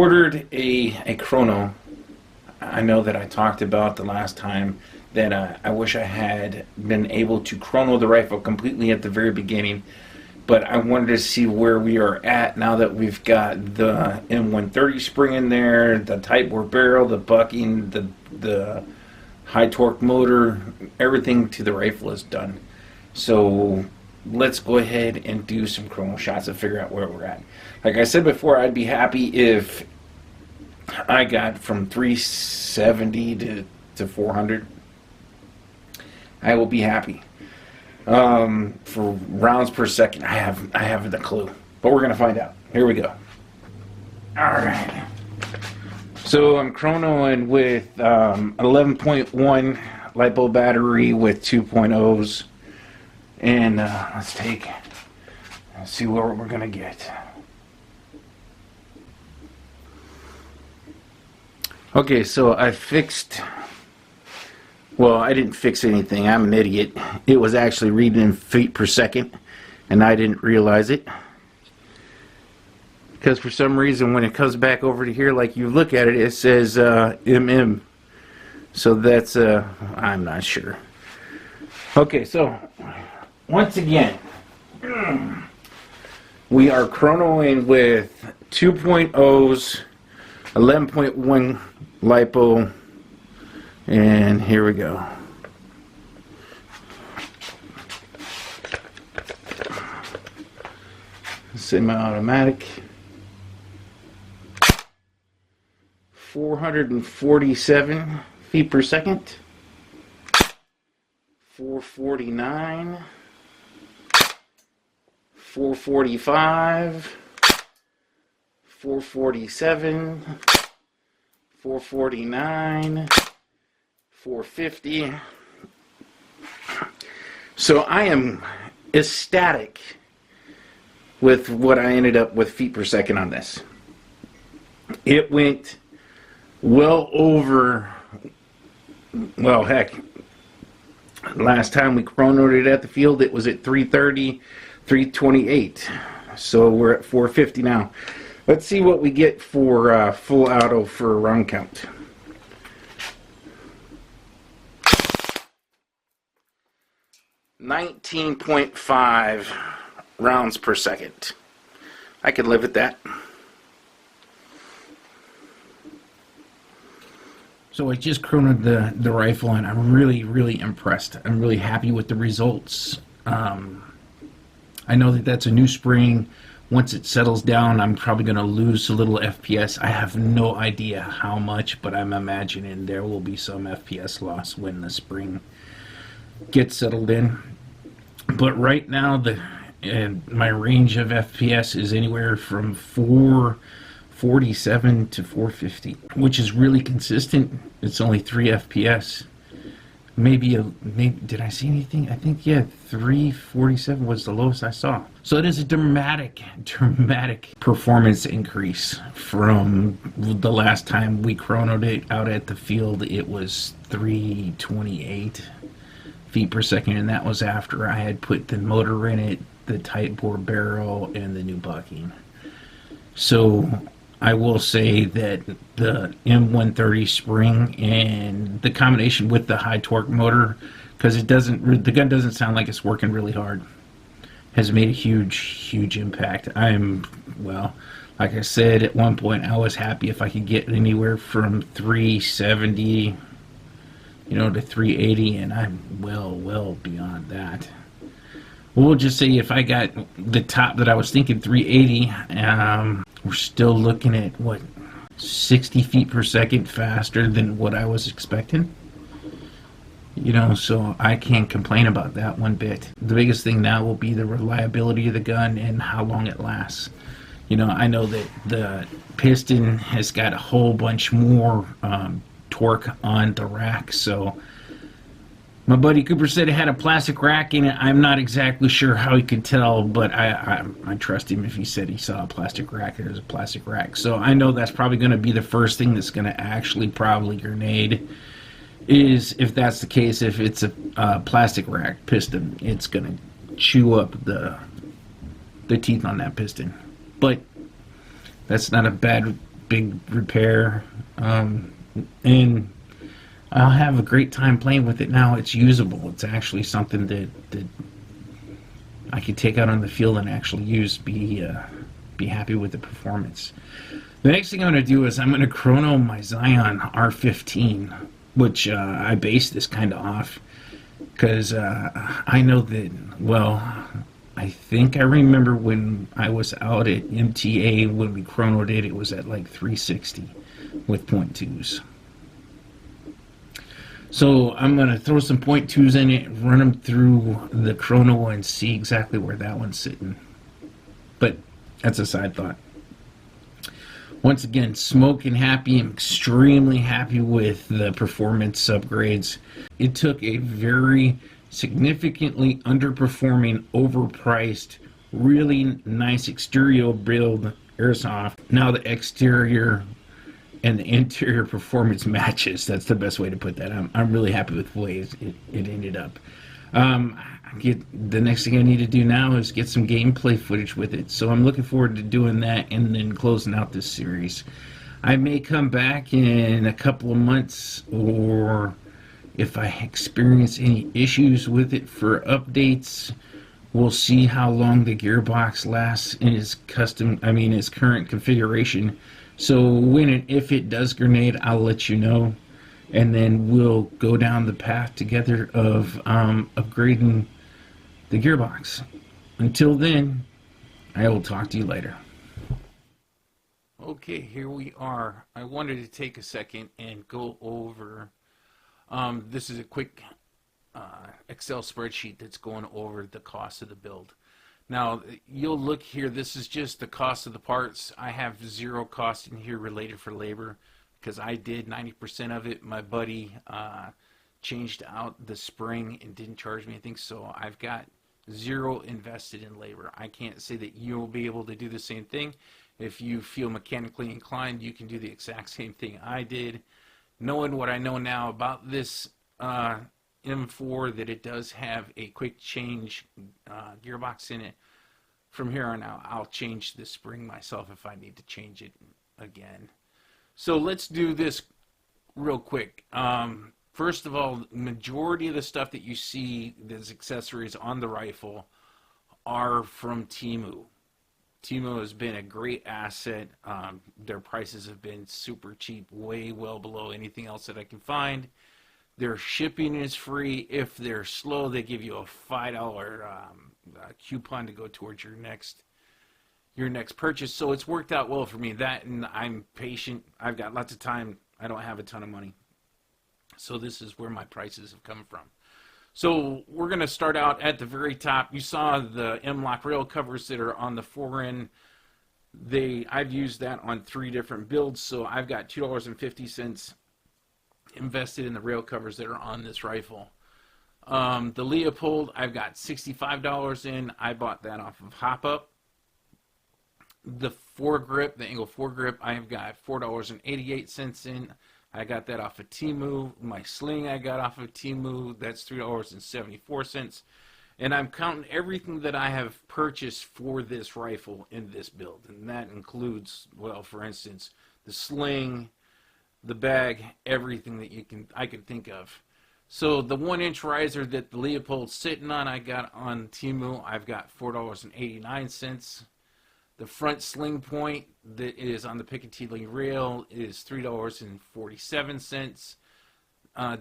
ordered a chrono. I know that I talked about the last time that I wish I had been able to chrono the rifle completely at the very beginning, but I wanted to see where we are at now that we've got the M130 spring in there, the tight bore barrel, the bucking, the high torque motor, everything to the rifle is done. So let's go ahead and do some chrono shots and figure out where we're at. Like I said before, I'd be happy if I got from 370 to 400. I will be happy. For rounds per second, I have the clue, but we're gonna find out. Here we go. All right. So I'm chronoing with 11.1 LiPo battery with 2.0s, and let's see what we're gonna get. Okay, so I fixed. Well, I didn't fix anything. I'm an idiot. It was actually reading in feet per second, and I didn't realize it. Because for some reason, when it comes back over to here, like you look at it, it says MM. So that's, I'm not sure. Okay, so once again, we are chronoing with 2.0s, 11.1 LiPo, and here we go. Semi-automatic. 447 feet per second. 449. 445. 447. 449. 450. So I am ecstatic with what I ended up with feet per second on this. It went well over, well heck, last time we chronoed it at the field it was at 330, 328. So we're at 450 now. Let's see what we get for full auto for a round count. 19.5 rounds per second. I could live with that. So I just chronoed the rifle, and I'm really impressed. I'm really happy with the results. I know that that's a new spring. Once it settles down, I'm probably going to lose a little FPS. I have no idea how much, but I'm imagining there will be some FPS loss when the spring gets settled in. But right now my range of FPS is anywhere from 447 to 450, which is really consistent. It's only 3 FPS. Maybe did I see anything? I think, yeah, 347 was the lowest I saw. So it is a dramatic performance increase from the last time we chronoed it out at the field. It was 328 feet per second, and that was after I had put the motor in it, the tight bore barrel, and the new bucking. So I will say that the M130 spring and the combination with the high torque motor, because the gun doesn't sound like it's working really hard, has made a huge impact. Well, like I said, at one point I was happy if I could get anywhere from 370 to 380, and I'm well beyond that. We'll just say if I got the top that I was thinking, 380, we're still looking at, what, 60 feet per second faster than what I was expecting. So I can't complain about that one bit. The biggest thing now will be the reliability of the gun and how long it lasts. I know that the piston has got a whole bunch more torque on the rack, so my buddy Cooper said it had a plastic rack in it. I'm not exactly sure how he could tell, but I trust him if he said he saw a plastic rack. There's a plastic rack, so I know that's probably going to be the first thing that's going to actually probably grenade. Is if that's the case, if it's a plastic rack piston, it's going to chew up the teeth on that piston. But that's not a bad big repair, and I'll have a great time playing with it now. It's usable. It's actually something that I can take out on the field and actually use. Be happy with the performance. The next thing I'm going to do is I'm going to chrono my Zion R15, which I based this kind of off because I know that, well, I think I remember when I was out at MTA when we chronoed it, it was at like 360 with point twos. So I'm going to throw some point twos in it, run them through the chrono and see exactly where that one's sitting. But that's a side thought. Once again, smoking happy. I'm extremely happy with the performance upgrades. It took a very significantly underperforming, overpriced, really nice exterior build airsoft. Now the exterior and the interior performance matches. That's the best way to put that. I'm really happy with the way it ended up. The next thing I need to do now is get some gameplay footage with it. So I'm looking forward to doing that and then closing out this series. I may come back in a couple of months, or if I experience any issues with it for updates, we'll see how long the gearbox lasts in its its current configuration. So when and if it does grenade, I'll let you know, and then we'll go down the path together of upgrading the gearbox. Until then, I will talk to you later. Okay, here we are. I wanted to take a second and go over, this is a quick Excel spreadsheet that's going over the cost of the build. Now, you'll look here, this is just the cost of the parts. I have zero cost in here related for labor because I did 90% of it. My buddy changed out the spring and didn't charge me anything, so I've got zero invested in labor. I can't say that you'll be able to do the same thing. If you feel mechanically inclined, you can do the exact same thing I did. Knowing what I know now about this M4, that it does have a quick change gearbox in it, from here on out I'll change the spring myself if I need to change it again. So let's do this real quick. First of all, majority of the stuff that you see that's accessories on the rifle are from Temu. Temu has been a great asset. Their prices have been super cheap, way well below anything else that I can find. Their shipping is free. If they're slow, they give you a $5 coupon to go towards your next purchase. So it's worked out well for me. That, and I'm patient. I've got lots of time. I don't have a ton of money. So this is where my prices have come from. So we're going to start out at the very top. You saw the M-LOK rail covers that are on the fore-end. I've used that on 3 different builds, so I've got $2.50 invested in the rail covers that are on this rifle. The Leopold, I've got $65 in. I bought that off of Hop Up. The foregrip, the angle foregrip, I've got $4.88 in. I got that off of Temu. My sling I got off of Temu. That's $3.74. And I'm counting everything that I have purchased for this rifle in this build. And that includes, well, for instance, the sling, the bag, everything that I could think of. So the 1-inch riser that the Leopold's sitting on, I got on Temu. I've got $4.89. The front sling point that is on the Picatinny rail is $3.47.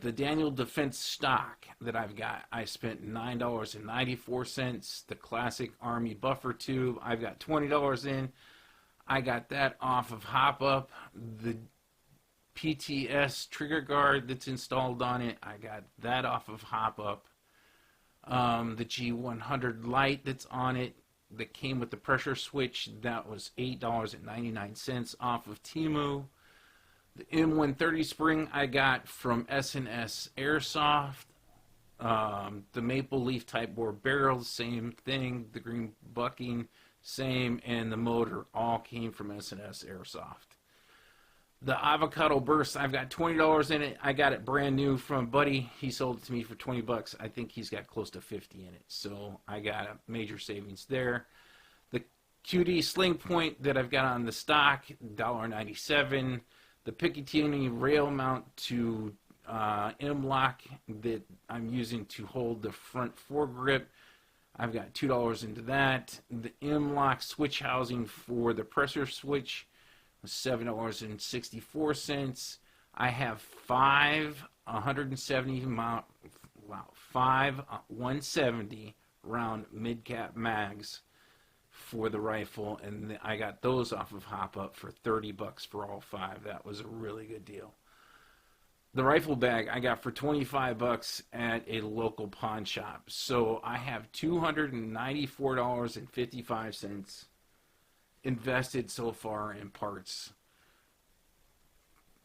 The Daniel Defense stock that I've got, I spent $9.94. The classic Army buffer tube, I've got $20 in. I got that off of Hop Up. The PTS trigger guard that's installed on it, I got that off of Hop Up. The G100 light that's on it, that came with the pressure switch, that was $8.99 off of Temu. The M130 spring I got from S&S Airsoft. The maple leaf type bore barrel, same thing. The green bucking, same. And the motor all came from S&S Airsoft. The avocado burst, I've got $20 in it. I got it brand new from a buddy. He sold it to me for 20 bucks. I think he's got close to 50 in it. So I got a major savings there. The QD sling point that I've got on the stock, $1.97. The Picatinny rail mount to M-lock that I'm using to hold the front foregrip, I've got $2 into that. The M-lock switch housing for the pressure switch was $7.64. I have five 170 round mid-cap mags for the rifle, and I got those off of Hop Up for $30 for all five. That was a really good deal. The rifle bag I got for $25 at a local pawn shop. So I have $294.55 invested so far in parts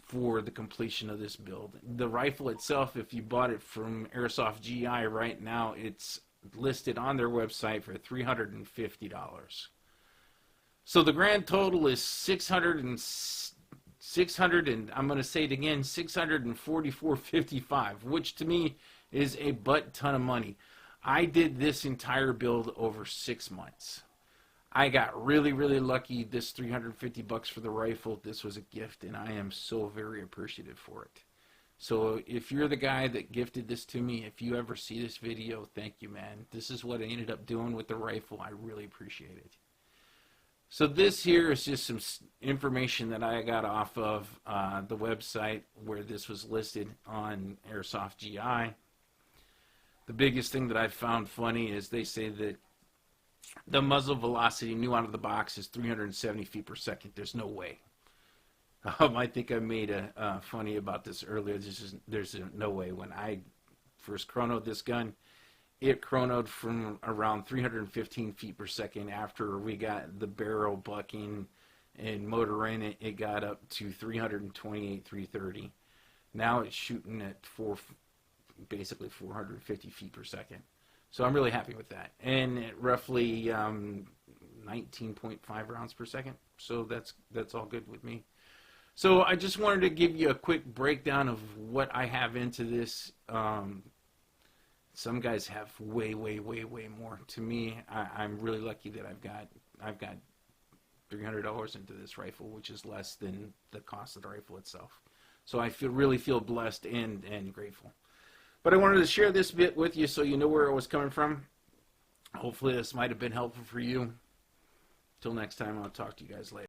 for the completion of this build. The rifle itself, if you bought it from Airsoft GI right now, it's listed on their website for $350. So the grand total is I'm going to say it again, $644.55, which to me is a butt ton of money. I did this entire build over 6 months. I got really, really lucky. This $350 for the rifle, this was a gift, and I am so very appreciative for it. So if you're the guy that gifted this to me, if you ever see this video, thank you, man. This is what I ended up doing with the rifle. I really appreciate it. So this here is just some information that I got off of the website where this was listed on Airsoft GI. The biggest thing that I found funny is they say that the muzzle velocity new out of the box is 370 feet per second. There's no way. I think I made a funny about this earlier. There's no way. When I first chronoed this gun, it chronoed from around 315 feet per second. After we got the barrel bucking and motor in it, it got up to 328, 330. Now it's shooting at basically 450 feet per second. So I'm really happy with that. And at roughly 19.5 rounds per second. So that's all good with me. So I just wanted to give you a quick breakdown of what I have into this. Some guys have way, way, way, way more. To me, I'm really lucky that I've got $300 into this rifle, which is less than the cost of the rifle itself. So I really feel blessed and grateful. But I wanted to share this bit with you so you know where it was coming from. Hopefully this might have been helpful for you. Till next time, I'll talk to you guys later.